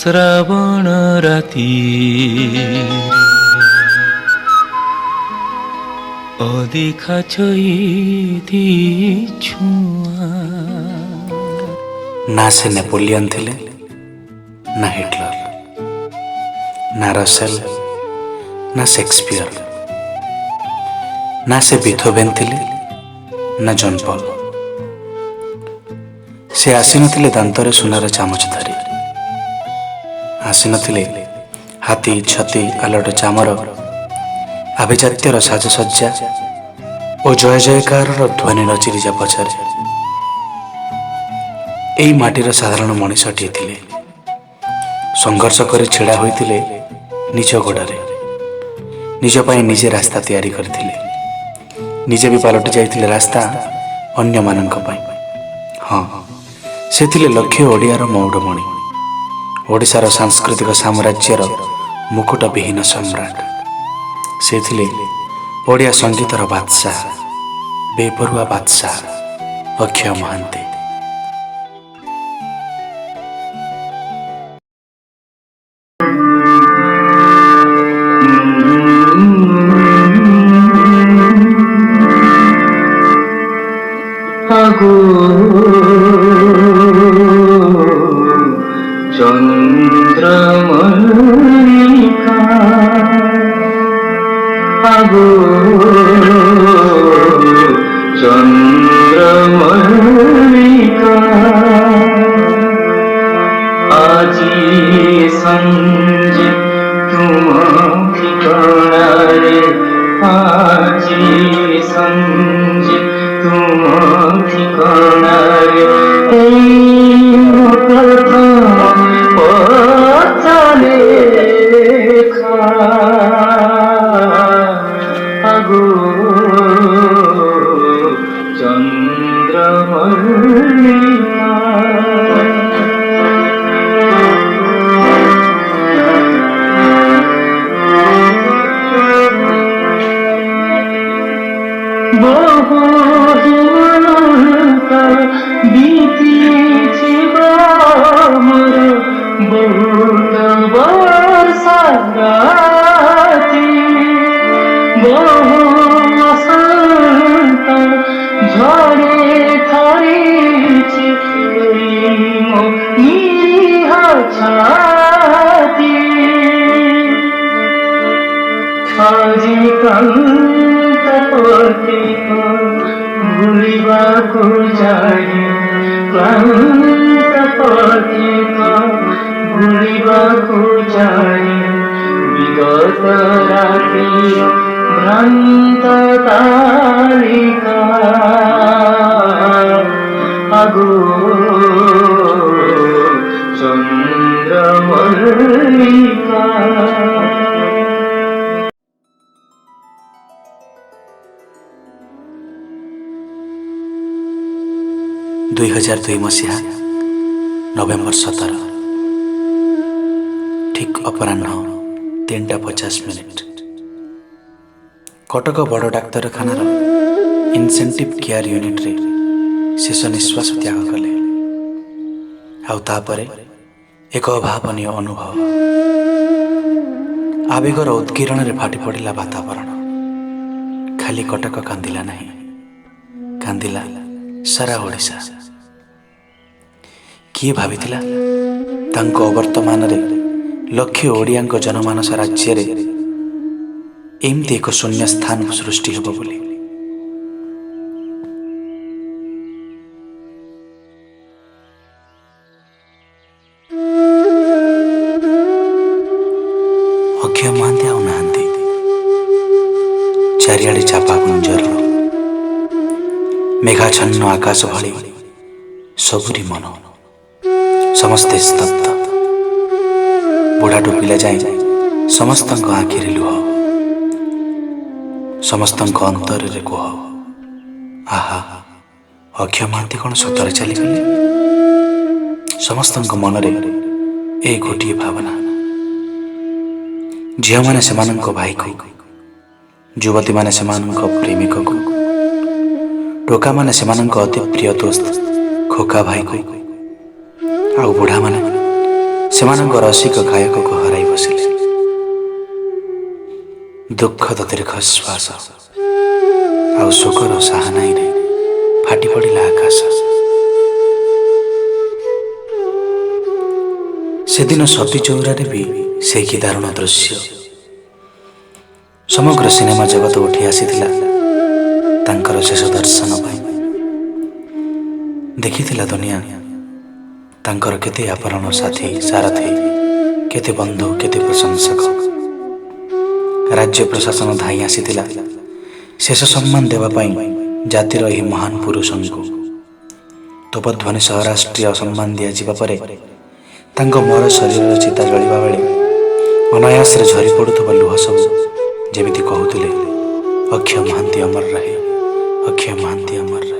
ଶ୍ରାବଣ ରାତି ଅଦେଖା ଛଇଥି ଛୁଆ। ନା ସେ ନେପୋଲିୟନ ଥିଲେ, ନା ହିଟଲର, ନା ରସେଲ, ନା ସେକ୍ସପିୟର, ନା ସେ ବିଥୋଭେନ ଥିଲେ, ନା ଜନ୍ ପଲ୍। ସେ ଆସିନଥିଲେ ଦାନ୍ତରେ ସୁନାର ଚାମଚ ଧରି, ଆସିନଥିଲେ ହାତୀ ଛତି ଆଲଟ ଚାମର ଆଭିଜାତ୍ୟର ସାଜସଜ୍ଜା ଓ ଜୟ ଜୟକାରର ଧ୍ୱନି ରଚିରିଜା ପଛରେ। ଏଇ ମାଟିର ସାଧାରଣ ମଣିଷଟିଏ ଥିଲେ, ସଂଘର୍ଷ କରି ଛିଡ଼ା ହୋଇଥିଲେ ନିଜ ଗୋଡ଼ରେ, ନିଜ ପାଇଁ ନିଜେ ରାସ୍ତା ତିଆରି କରିଥିଲେ, ନିଜେ ବି ପାଲଟି ଯାଇଥିଲେ ରାସ୍ତା ଅନ୍ୟମାନଙ୍କ ପାଇଁ। ହଁ, ସେ ଥିଲେ ଲକ୍ଷ ଓଡ଼ିଆର ମଉଡ଼ମଣି, ଓଡ଼ିଶାର ସାଂସ୍କୃତିକ ସାମ୍ରାଜ୍ୟର ମୁକୁଟବିହୀନ ସମ୍ରାଟ। ସେ ଥିଲେ ଓଡ଼ିଆ ସଙ୍ଗୀତର ବାଦଶାହ, ବେପରୁଆ ବାଦଶାହ ଅକ୍ଷୟ ମହାନ୍ତି। চন্দ্রমল্লিকা আগো চন্দ্রমল্লিকা আজি সঞ্জে তুম ঠিকানারে আজি সঞ্জে তুম ঠিকানারে এই প্রথম পথলে লেখা আগো চন্দ্রমল্লিকা বহু হিমন্ত বিতিছে মোর বহুত বর্ষা রাতি, বহু বসন্ত ঝড়ে ধরেছে মো নিরীহ ছাতি। আজি ক্লান্ত পথিক ভুলিବାକୁ ଯାଇ, କ୍ଳାନ୍ତ ପଥିକ ଭୁଲିବାକୁ ଯାଇ, ବିଗତ ରାତିର ଭ୍ରାନ୍ତ ତାଳିକା আগো চন্দ্রমল্লিকা। 2002 ମସିହା ନଭେମ୍ବର 17, ଠିକ୍ ଅପରାହ୍ନ 3:50 କଟକ ବଡ଼ ଡାକ୍ତରଖାନାର ଇନସେଣ୍ଟିଭ୍ କେୟାର ୟୁନିଟ୍ରେ ଶେଷ ନିଶ୍ୱାସ ତ୍ୟାଗ କଲେ। ଆଉ ତାପରେ ଏକ ଅଭାବନୀୟ ଅନୁଭବ, ଆବେଗର ଉଦ୍ଗୀରଣରେ ଫାଟି ପଡ଼ିଲା ବାତାବରଣ। ଖାଲି କଟକ କାନ୍ଦିଲା ନାହିଁ, କାନ୍ଦିଲା ସାରା ଓଡ଼ିଶା। କିଏ ଭାବିଥିଲା ତାଙ୍କ ଅବର୍ତ୍ତମାନରେ ଲକ୍ଷ ଓଡ଼ିଆଙ୍କ ଜନମାନସ ରାଜ୍ୟରେ ଏମିତି ଏକ ଶୂନ୍ୟ ସ୍ଥାନ ସୃଷ୍ଟି ହେବ ବୋଲି। ଅକ୍ଷୟ ମହାନ୍ତି ଆଉ ନାହାନ୍ତି। ଚାରିଆଡ଼େ ଚାପା ଗୁଞ୍ଜର, ମେଘାଚ୍ଛନ୍ନ ଆକାଶ ଭଳି ସବୁରି ମନ, ସମସ୍ତେ ସ୍ତବ୍ଧ। ବୁଢ଼ାଠୁ ପିଲା ଯାଏ ସମସ୍ତଙ୍କ ଆଖିରେ ଲୁହ, ସମସ୍ତଙ୍କ ଅନ୍ତରରେ କୁହ, ଆହା, ଅକ୍ଷୟ ମହାନ୍ତି କ'ଣ ସତରେ ଚାଲିଗଲେ? ସମସ୍ତଙ୍କ ମନରେ ଏଇ ଗୋଟିଏ ଭାବନା। ଝିଅମାନେ ସେମାନଙ୍କ ଭାଇକୁ, ଯୁବତୀମାନେ ସେମାନଙ୍କ ପ୍ରେମିକକୁ, ଟୋକାମାନେ ସେମାନଙ୍କ ଅତି ପ୍ରିୟ ଦୋସ୍ତ ଖୋକା ଭାଇକୁ, ଆଉ ବୁଢ଼ାମାନେ ସେମାନଙ୍କ ରସିକ ଗାୟକକୁ ହରାଇ ବସିଲେ। ଦୁଃଖଦ ଦୀର୍ଘଶ୍ୱାସ ଆଉ ଶୋକର ସାହାନାଇରେ ଫାଟି ପଡ଼ିଲା ଆକାଶ। ସେଦିନ ସତୀ ଚଉରାରେ ବି ସେହି କି ଦାରୁଣ ଦୃଶ୍ୟ। ସମଗ୍ର ସିନେମା ଜଗତ ଉଠି ଆସିଥିଲା ତାଙ୍କର ଶେଷ ଦର୍ଶନ ପାଇଁ। ଦେଖିଥିଲା ଦୁନିଆ ତାଙ୍କର କେତେ ଆପରଣ ସାଥୀ ସାରଥୀ, କେତେ ବନ୍ଧୁ, କେତେ ପ୍ରଶଂସକ। ରାଜ୍ୟ ପ୍ରଶାସନ ଧାଇଁ ଆସିଥିଲା ଶେଷ ସମ୍ମାନ ଦେବା ପାଇଁ ଜାତିର ଏହି ମହାନ ପୁରୁଷଙ୍କୁ। ତୋପଧ୍ୱନି ସହ ରାଷ୍ଟ୍ରୀୟ ସମ୍ମାନ ଦିଆଯିବା ପରେ ତାଙ୍କ ମର ଶରୀରର ଚିତା ଜଳିବା ବେଳେ ଅନାୟାସରେ ଝରି ପଡ଼ୁଥିବା ଲୁହ ସବୁ ଯେମିତି କହୁଥିଲେ, ଅକ୍ଷୟ ମହାନ୍ତି ଅମର ରହେ, ଅକ୍ଷୟ ମହାନ୍ତି ଅମର ରହେ।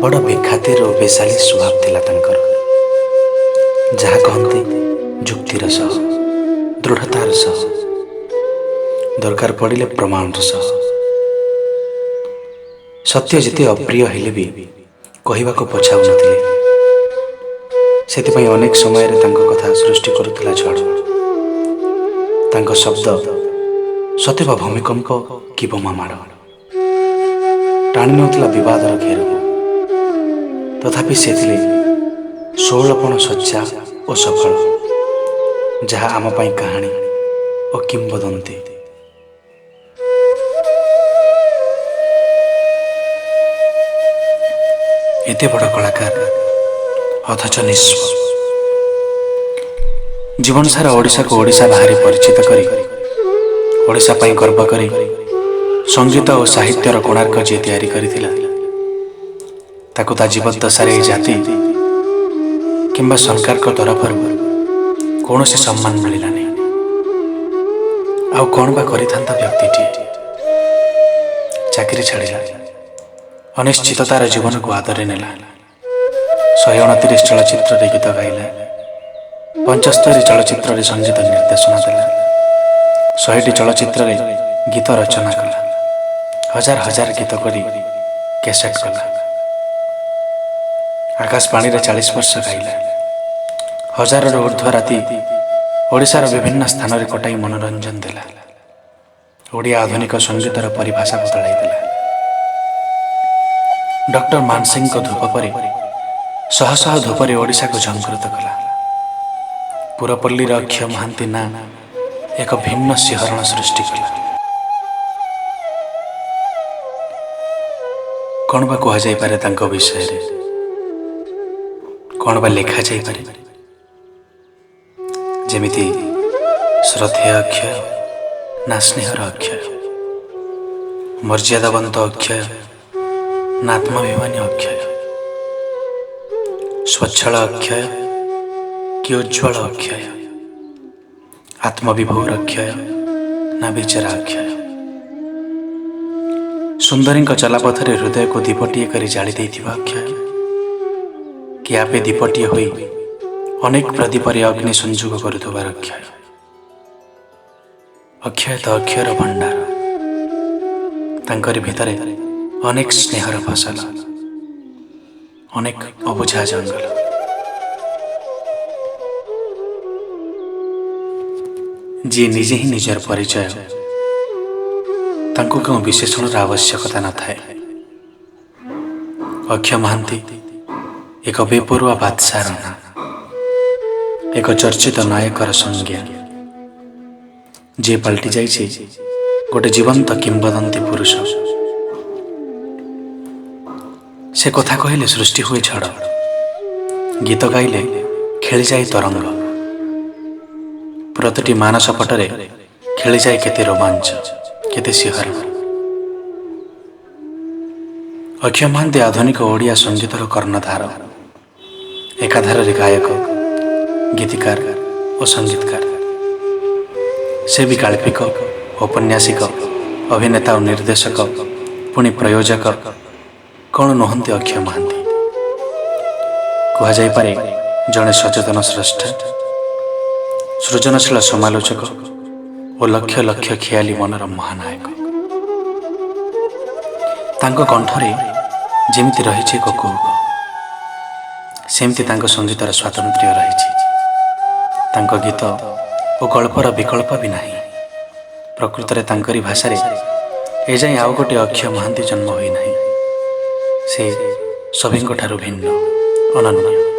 ବଡ଼ ବେଖାତିର ଓ ବେଶାଳୀ ସ୍ୱଭାବ ଥିଲା ତାଙ୍କର। ଯାହା କହନ୍ତି ଯୁକ୍ତିର ସହ, ଦୃଢ଼ତାର ସହ, ଦରକାର ପଡ଼ିଲେ ପ୍ରମାଣର ସହ। ସତ୍ୟ ଯେତେ ଅପ୍ରିୟ ହେଲେ ବି କହିବାକୁ ପଛାଉନଥିଲେ। ସେଥିପାଇଁ ଅନେକ ସମୟରେ ତାଙ୍କ କଥା ସୃଷ୍ଟି କରୁଥିଲା ଝଡ଼। ତାଙ୍କ ଶବ୍ଦ ସତେବା ଭୂମିକମ୍ପ କି ବୋମା ମାଡ଼ ଟାଣି ନେଉଥିଲା ବିବାଦର ଘେରକୁ। ତଥାପି ସେ ଥିଲେ ଷୋଳପଣ ସଜ୍ଜା ଓ ସଫଳ, ଯାହା ଆମ ପାଇଁ କାହାଣୀ ଓ କିମ୍ବଦନ୍ତୀ। ଏତେ ବଡ଼ କଳାକାର ଅଥଚ ନିସ୍ୱ। ଜୀବନ ସାରା ଓଡ଼ିଶାକୁ ଓଡ଼ିଶା ବାହାରେ ପରିଚିତ କରି, ଓଡ଼ିଶା ପାଇଁ ଗର୍ବ କରି ସଙ୍ଗୀତ ଓ ସାହିତ୍ୟର କୋଣାର୍କ ଯିଏ ତିଆରି କରିଥିଲା, ତାକୁ ତା ଜୀବଦ୍ଦଶାରେ ଏହି ଜାତି କିମ୍ବା ସରକାରଙ୍କ ତରଫରୁ କୌଣସି ସମ୍ମାନ ମିଳିଲାନି। ଆଉ କ'ଣ ବା କରିଥାନ୍ତା ବ୍ୟକ୍ତିଟିଏ? ଚାକିରି ଛାଡ଼ିଲା, ଅନିଶ୍ଚିତତାର ଜୀବନକୁ ଆଦରେ ନେଲା। 129 ଚଳଚ୍ଚିତ୍ରରେ ଗୀତ ଗାଇଲା, 75 ଚଳଚ୍ଚିତ୍ରରେ ସଙ୍ଗୀତ ନିର୍ଦ୍ଦେଶନା ଦେଲା, 100ଟି ଚଳଚ୍ଚିତ୍ରରେ ଗୀତ ରଚନା କଲା, ହଜାର ହଜାର ଗୀତ କରି କ୍ୟାସେଟ୍ କଲା। ଆକାଶବାଣୀରେ 40 ବର୍ଷ ଗାଇଲା। ହଜାରରୁ ଉର୍ଦ୍ଧ୍ୱ ରାତି ଓଡ଼ିଶାର ବିଭିନ୍ନ ସ୍ଥାନରେ କଟାଇ ମନୋରଞ୍ଜନ ଦେଲା। ଓଡ଼ିଆ ଆଧୁନିକ ସଙ୍ଗୀତର ପରିଭାଷା ବଦଳାଇ ଦେଲା। ଡକ୍ଟର ମାନସିଂଙ୍କ ଧୂପ ପରେ ଶହ ଶହ ଧୂପରେ ଓଡ଼ିଶାକୁ ଝଙ୍କୃତ କଲା। ପୁରପଲ୍ଲୀର ଅକ୍ଷୟ ମହାନ୍ତି ନାଁ ଏକ ଭିନ୍ନ ଶିହରଣ ସୃଷ୍ଟି କଲା। କ'ଣ ବା କୁହାଯାଇପାରେ ତାଙ୍କ ବିଷୟରେ? କ'ଣ ବା ଲେଖାଯାଇପାରେ? ଯେମିତି ଶ୍ରଦ୍ଧେୟ ଅକ୍ଷୟ ନା ସ୍ନେହର ଅକ୍ଷୟ, ମର୍ଯ୍ୟାଦାବନ୍ତ ଅକ୍ଷୟ ନା ଆତ୍ମାଭିମାନୀ ଅକ୍ଷୟ, ସ୍ୱଚ୍ଛଳ ଅକ୍ଷୟ କି ଉଜ୍ଜ୍ୱଳ ଅକ୍ଷୟ, ଆତ୍ମବିଭୋର ଅକ୍ଷୟ ନା ବିଚରା ଅକ୍ଷୟ। ସୁନ୍ଦରୀଙ୍କ ଚଲାପଥରେ ହୃଦୟକୁ ଦୀପଟିଏ କରି ଜାଳି ଦେଇଥିବା ଅକ୍ଷୟ, କି ଆପେ ଦୀପଟିଏ ହୋଇ ଅନେକ ପ୍ରଦୀପରେ ଅଗ୍ନି ସଂଯୋଗ କରୁଥିବାର ଅକ୍ଷୟ। ଅକ୍ଷୟ ତ ଅକ୍ଷୟର ଭଣ୍ଡାର। ତାଙ୍କରି ଭିତରେ ଅନେକ ସ୍ନେହର ଫସଲ, ଅନେକ ଅବୁଝା ଜଙ୍ଗଲ। ଯିଏ ନିଜେ ହିଁ ନିଜର ପରିଚୟ, ତାଙ୍କୁ କେଉଁ ବିଶେଷଣର ଆବଶ୍ୟକତା ନଥାଏ। ଅକ୍ଷୟ ମହାନ୍ତି ଏକ ବେପରୁଆ ବାଦଶାହର ନାଁ, ଏକ ଚର୍ଚ୍ଚିତ ନାୟକର ସଂଜ୍ଞା, ଯିଏ ପାଲଟି ଯାଇଛି ଗୋଟେ ଜୀବନ୍ତ କିମ୍ବଦନ୍ତୀ ପୁରୁଷ। ସେ କଥା କହିଲେ ସୃଷ୍ଟି ହୁଏ ଝଡ଼, ଗୀତ ଗାଇଲେ ଖେଳିଯାଏ ତରଙ୍ଗ, ପ୍ରତିଟି ମାନସ ପଟରେ ଖେଳିଯାଏ କେତେ ରୋମାଞ୍ଚ, କେତେ ଶିହରଣ। ଅକ୍ଷୟ ମହାନ୍ତି ଆଧୁନିକ ଓଡ଼ିଆ ସଙ୍ଗୀତର କର୍ଣ୍ଣଧାର, ଏକାଧାରରେ ଗାୟକ, ଗୀତିକାର ଓ ସଙ୍ଗୀତକାର। ସେ ବି ଗାଳ୍ପିକ, ଔପନ୍ୟାସିକ, ଅଭିନେତା ଓ ନିର୍ଦ୍ଦେଶକ, ପୁଣି ପ୍ରଯୋଜକ। କ'ଣ ନୁହନ୍ତି ଅକ୍ଷୟ ମହାନ୍ତି? କୁହାଯାଇପାରେ ଜଣେ ସଚେତନ ସ୍ରଷ୍ଟା, ସୃଜନଶୀଳ ସମାଲୋଚକ ଓ ଲକ୍ଷ ଲକ୍ଷ ଖିଆଲି ମନର ମହାନାୟକ। ତାଙ୍କ କଣ୍ଠରେ ଯେମିତି ରହିଛି ଏକ କୁହୁକ, ସେମିତି ତାଙ୍କ ସଙ୍ଗୀତର ସ୍ୱାତନ୍ତ୍ର୍ୟ ରହିଛି। ତାଙ୍କ ଗୀତ ଓ ଗଳ୍ପର ବିକଳ୍ପ ବି ନାହିଁ। ପ୍ରକୃତରେ ତାଙ୍କରି ଭାଷାରେ ଏଯାଏଁ ଆଉ ଗୋଟିଏ ଅକ୍ଷୟ ମହାନ୍ତି ଜନ୍ମ ହୋଇନାହିଁ। ସେ ସଭିଙ୍କଠାରୁ ଭିନ୍ନ, ଅନନ୍ୟ।